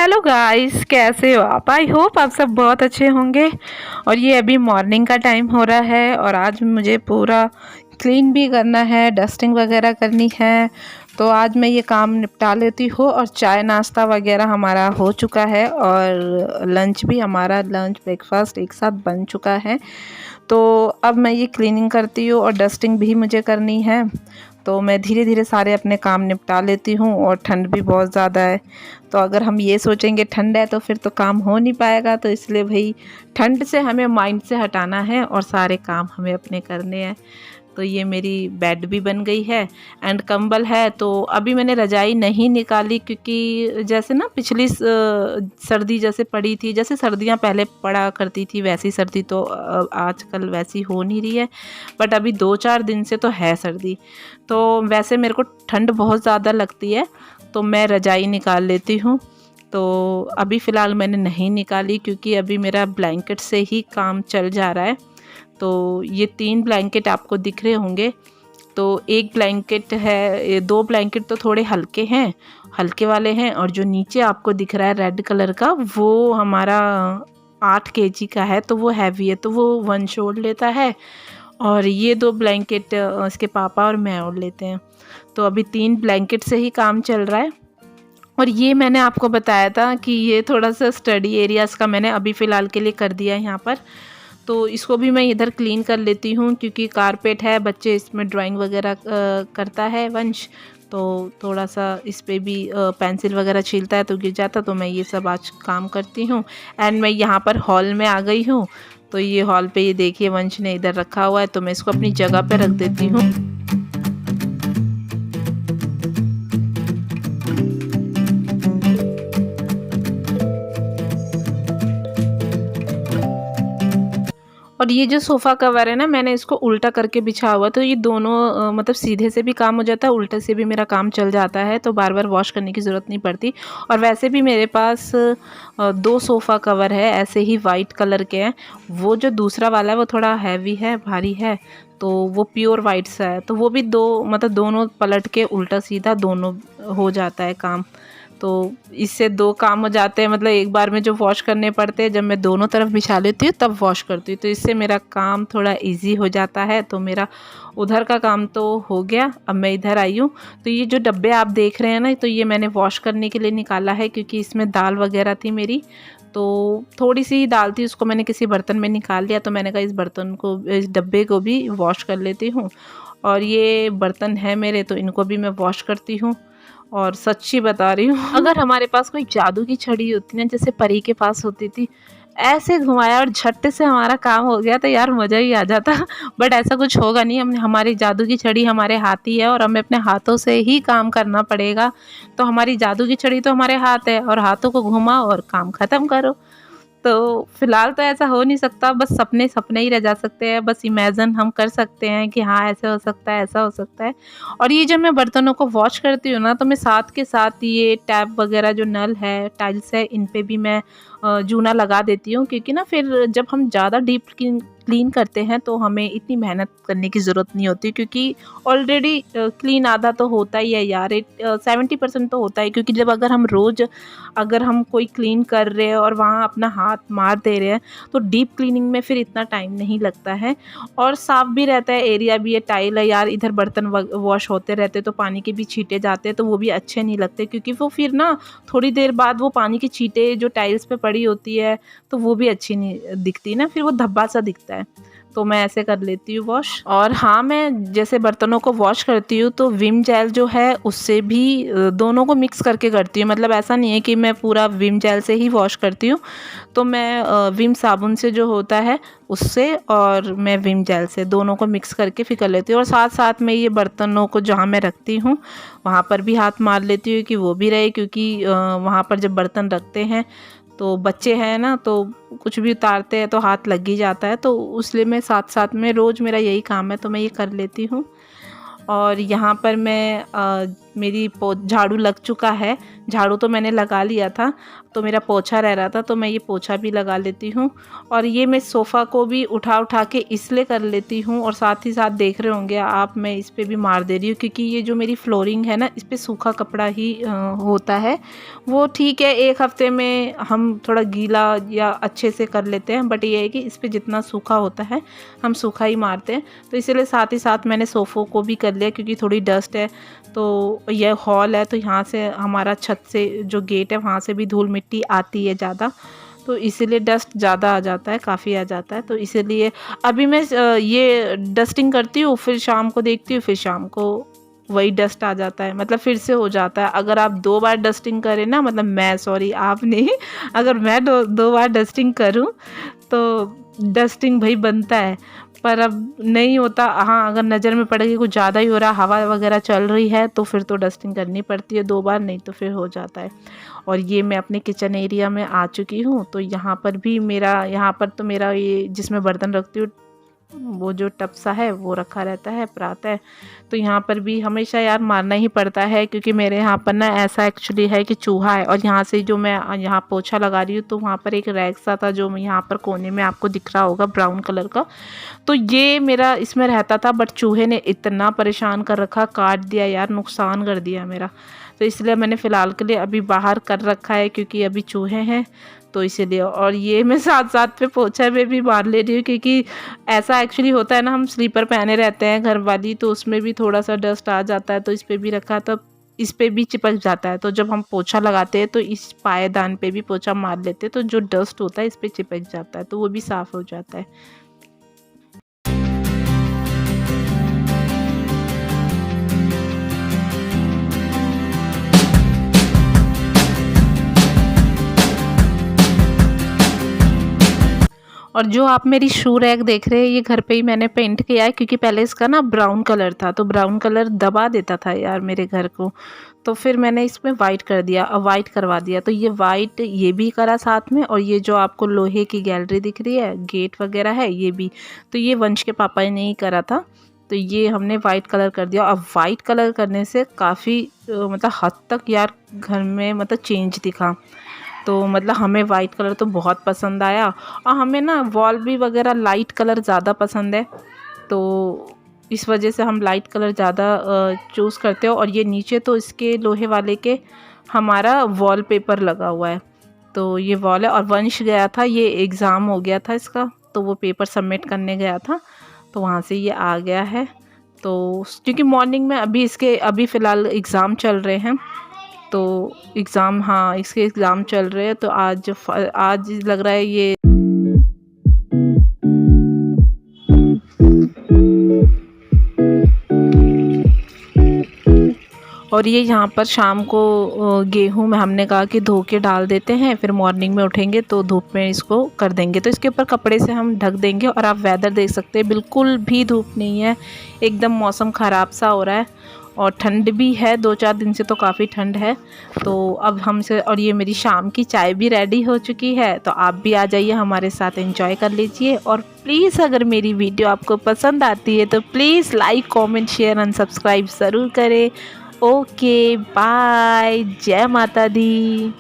Hello guys, कैसे हो आप? आई होप आप सब बहुत अच्छे होंगे। और ये अभी मॉर्निंग का टाइम हो रहा है और आज मुझे पूरा क्लीन भी करना है, डस्टिंग वगैरह करनी है। तो आज मैं ये काम निपटा लेती हूँ। और चाय नाश्ता वगैरह हमारा हो चुका है और लंच भी हमारा ब्रेकफास्ट एक साथ बन चुका है। तो अब मैं ये क्लीनिंग करती हूँ और डस्टिंग भी मुझे करनी है। तो मैं धीरे धीरे सारे अपने काम निपटा लेती हूँ। और ठंड भी बहुत ज़्यादा है, तो अगर हम ये सोचेंगे ठंड है तो फिर तो काम हो नहीं पाएगा। तो इसलिए भाई ठंड से हमें माइंड से हटाना है और सारे काम हमें अपने करने हैं। तो ये मेरी बेड भी बन गई है एंड कंबल है। तो अभी मैंने रजाई नहीं निकाली क्योंकि जैसे ना पिछली सर्दी जैसे पड़ी थी, जैसे सर्दियां पहले पड़ा करती थी वैसी सर्दी तो आजकल वैसी हो नहीं रही है। बट अभी 2-4 दिन से तो है सर्दी। तो वैसे मेरे को ठंड बहुत ज़्यादा लगती है तो मैं रजाई निकाल लेती हूँ। तो अभी फ़िलहाल मैंने नहीं निकाली क्योंकि अभी मेरा ब्लैंकेट से ही काम चल जा रहा है। तो ये 3 ब्लैंकेट आपको दिख रहे होंगे। तो एक ब्लैंकेट है, 2 ब्लैंकेट तो थोड़े हल्के हैं, हल्के वाले हैं। और जो नीचे आपको दिख रहा है रेड कलर का, वो हमारा 8 केजी का है, तो वो हैवी है, तो वो 1 शोल्ड लेता है। और ये 2 ब्लैंकेट इसके पापा और मैं ओढ़ लेते हैं। तो अभी 3 ब्लैंकेट से ही काम चल रहा है। और ये मैंने आपको बताया था कि ये थोड़ा सा स्टडी एरियाज़ का मैंने अभी फ़िलहाल के लिए कर दिया है यहाँ पर। तो इसको भी मैं इधर क्लीन कर लेती हूँ क्योंकि कारपेट है, बच्चे इसमें ड्राइंग वगैरह करता है वंश। तो थोड़ा सा इस पे भी पेंसिल वगैरह छीलता है तो गिर जाता। तो मैं ये सब आज काम करती हूँ। एंड मैं यहाँ पर हॉल में आ गई हूँ। तो ये हॉल पे ये देखिए वंश ने इधर रखा हुआ है, तो मैं इसको अपनी जगह पे रख देती हूँ। और ये जो सोफ़ा कवर है ना, मैंने इसको उल्टा करके बिछा हुआ, तो ये दोनों मतलब सीधे से भी काम हो जाता है, उल्टे से भी मेरा काम चल जाता है। तो बार बार वॉश करने की ज़रूरत नहीं पड़ती। और वैसे भी मेरे पास 2 सोफ़ा कवर है, ऐसे ही वाइट कलर के हैं। वो जो दूसरा वाला है वो थोड़ा हैवी है, भारी है, तो वो प्योर वाइट सा है। तो वो भी 2 मतलब दोनों पलट के उल्टा सीधा दोनों हो जाता है काम। तो इससे 2 काम हो जाते हैं, मतलब एक बार में जो वॉश करने पड़ते हैं, जब मैं दोनों तरफ बिछा लेती हूँ तब वॉश करती हूँ। तो इससे मेरा काम थोड़ा इजी हो जाता है। तो मेरा उधर का काम तो हो गया, अब मैं इधर आई हूँ। तो ये जो डब्बे आप देख रहे हैं ना, तो ये मैंने वॉश करने के लिए निकाला है क्योंकि इसमें दाल वगैरह थी मेरी। तो थोड़ी सी ही दाल थी, उसको मैंने किसी बर्तन में निकाल लिया। तो मैंने कहा इस बर्तन को, इस डब्बे को भी वॉश कर लेती हूँ। और ये बर्तन है मेरे, तो इनको भी मैं वॉश करती हूँ। और सच्ची बता रही हूँ, अगर हमारे पास कोई जादू की छड़ी होती ना, जैसे परी के पास होती थी, ऐसे घुमाया और झट्टे से हमारा काम हो गया, तो यार मज़ा ही आ जाता। बट ऐसा कुछ होगा नहीं, हमने, हमारी जादू की छड़ी हमारे हाथ ही है और हमें अपने हाथों से ही काम करना पड़ेगा। तो हमारी जादू की छड़ी तो हमारे हाथ है और हाथों को घुमाओ और काम ख़त्म करो। तो फिलहाल तो ऐसा हो नहीं सकता, बस सपने सपने ही रह जा सकते हैं। बस इमेजिन हम कर सकते हैं कि हाँ ऐसे हो सकता है, ऐसा हो सकता है। और ये जब मैं बर्तनों को वॉश करती हूँ ना, तो मैं साथ के साथ ये टैप वगैरह जो नल है, टाइल्स है, इन पे भी मैं जूना लगा देती हूँ। क्योंकि ना फिर जब हम ज़्यादा डीप क्लीन करते हैं तो हमें इतनी मेहनत करने की ज़रूरत नहीं होती, क्योंकि ऑलरेडी क्लीन आधा तो होता ही है यार, 70% तो होता है। क्योंकि जब अगर हम रोज़ अगर हम कोई क्लीन कर रहे हैं और वहाँ अपना हाथ मार दे रहे हैं, तो डीप क्लीनिंग में फिर इतना टाइम नहीं लगता है और साफ़ भी रहता है, एरिया भी है, टाइल है यार, इधर बर्तन वॉश होते रहते तो पानी के भी छींटे जाते हैं, तो वो भी अच्छे नहीं लगते। क्योंकि वो फिर ना थोड़ी देर बाद वो पानी की छींटे जो टाइल्स पे पड़ी होती है, तो वो भी अच्छी नहीं दिखती ना, फिर वो धब्बा सा दिखता है। तो मैं ऐसे कर लेती हूँ वॉश। और हाँ, मैं जैसे बर्तनों को वॉश करती हूँ तो विम जेल जो है उससे भी दोनों को मिक्स करके करती हूँ। मतलब ऐसा नहीं है कि मैं पूरा विम जेल से ही वॉश करती हूँ। तो मैं विम साबुन से जो होता है उससे, और मैं विम जेल से, दोनों को मिक्स करके फिर कर लेती हूँ। और साथ साथ में ये बर्तनों को जहाँ मैं रखती हूँ वहाँ पर भी हाथ मार लेती हूँ कि वो भी रहे। क्योंकि वहाँ पर जब बर्तन रखते हैं तो बच्चे हैं ना, तो कुछ भी उतारते हैं तो हाथ लग ही जाता है। तो इसलिए मैं साथ साथ में, रोज़ मेरा यही काम है तो मैं ये कर लेती हूँ। और यहाँ पर मैं मेरी झाड़ू लग चुका है। झाड़ू तो मैंने लगा लिया था, तो मेरा पोछा रह रहा था, तो मैं ये पोछा भी लगा लेती हूँ। और ये मैं सोफ़ा को भी उठा के इसलिए कर लेती हूँ, और साथ ही साथ देख रहे होंगे आप, मैं इस पे भी मार दे रही हूँ क्योंकि ये जो मेरी फ्लोरिंग है ना, इस पे सूखा कपड़ा ही होता है। वो ठीक है, एक हफ्ते में हम थोड़ा गीला या अच्छे से कर लेते हैं, बट ये है कि इस पे जितना सूखा होता है हम सूखा ही मारते हैं। तो इसलिए साथ ही साथ मैंने सोफ़ों को भी कर लिया, क्योंकि थोड़ी डस्ट है। तो यह हॉल है, तो यहाँ से हमारा छत से जो गेट है वहाँ से भी धूल मिट्टी आती है ज़्यादा, तो इसीलिए डस्ट ज़्यादा आ जाता है, काफ़ी आ जाता है। तो इसीलिए अभी मैं ये डस्टिंग करती हूँ, फिर शाम को देखती हूँ, फिर शाम को वही डस्ट आ जाता है, मतलब फिर से हो जाता है। अगर आप 2 बार डस्टिंग करें ना, मतलब मैं, सॉरी आप नहीं, अगर मैं 2 बार डस्टिंग करूँ तो डस्टिंग भाई बनता है, पर अब नहीं होता। हाँ, अगर नज़र में पड़े कि कुछ ज़्यादा ही हो रहा, हवा वगैरह चल रही है, तो फिर तो डस्टिंग करनी पड़ती है 2 बार, नहीं तो फिर हो जाता है। और ये मैं अपने किचन एरिया में आ चुकी हूँ, तो यहाँ पर भी यहाँ पर तो मेरा ये जिसमें बर्तन रखती हूँ, वो जो टब सा है वो रखा रहता है, परात है। तो यहाँ पर भी हमेशा यार मारना ही पड़ता है, क्योंकि मेरे यहाँ पर ना ऐसा एक्चुअली है कि चूहा है। और यहाँ से जो मैं यहाँ पोछा लगा रही हूँ, तो वहाँ पर एक रैक सा था जो यहाँ पर कोने में आपको दिख रहा होगा, ब्राउन कलर का। तो ये मेरा इसमें रहता था, बट चूहे ने इतना परेशान कर रखा, काट दिया यार, नुकसान कर दिया मेरा। तो इसलिए मैंने फ़िलहाल के लिए अभी बाहर कर रखा है, क्योंकि अभी चूहे हैं, तो इसीलिए। और ये मैं साथ साथ पे पोछा में भी मार ले रही हूँ, क्योंकि ऐसा एक्चुअली होता है ना, हम स्लीपर पहने रहते हैं घर वाली, तो उसमें भी थोड़ा सा डस्ट आ जाता है, तो इस पर भी रखा, तो इस पे भी चिपक जाता है। तो जब हम पोछा लगाते हैं तो इस पायदान पे भी पोछा मार लेते हैं, तो जो डस्ट होता है इस पे चिपक जाता है, तो वो भी साफ़ हो जाता है। और जो आप मेरी शू रैक देख रहे हैं, ये घर पे ही मैंने पेंट किया है, क्योंकि पहले इसका ना ब्राउन कलर था, तो ब्राउन कलर दबा देता था यार मेरे घर को। तो फिर मैंने इसमें वाइट कर दिया, वाइट करवा दिया। तो ये वाइट ये भी करा साथ में, और ये जो आपको लोहे की गैलरी दिख रही है, गेट वगैरह है, ये भी, तो ये वंश के पापा ने ही करा था। तो ये हमने वाइट कलर कर दिया। अब वाइट कलर करने से काफ़ी मतलब हद तक यार घर में मतलब चेंज दिखा। तो मतलब हमें वाइट कलर तो बहुत पसंद आया, और हमें ना वॉल भी वगैरह लाइट कलर ज़्यादा पसंद है, तो इस वजह से हम लाइट कलर ज़्यादा चूज़ करते हो। और ये नीचे तो इसके लोहे वाले के हमारा वॉलपेपर लगा हुआ है, तो ये वॉल है। और वंश गया था, ये एग्ज़ाम हो गया था इसका, तो वो पेपर सबमिट करने गया था, तो वहाँ से ये आ गया है। तो क्योंकि मॉर्निंग में अभी फ़िलहाल एग्ज़ाम चल रहे हैं, तो एग्ज़ाम, हाँ इसके एग्ज़ाम चल रहे हैं, तो आज लग रहा है ये। और ये यहाँ पर शाम को गेहूँ में हमने कहा कि धो के डाल देते हैं, फिर मॉर्निंग में उठेंगे तो धूप में इसको कर देंगे। तो इसके ऊपर कपड़े से हम ढक देंगे। और आप वेदर देख सकते हैं, बिल्कुल भी धूप नहीं है, एकदम मौसम ख़राब सा हो रहा है, और ठंड भी है, 2-4 दिन से तो काफ़ी ठंड है। तो अब हमसे, और ये मेरी शाम की चाय भी रेडी हो चुकी है, तो आप भी आ जाइए हमारे साथ, एंजॉय कर लीजिए। और प्लीज़ अगर मेरी वीडियो आपको पसंद आती है तो please like, comment, share and subscribe ज़रूर करें। ओके बाय, जय माता दी।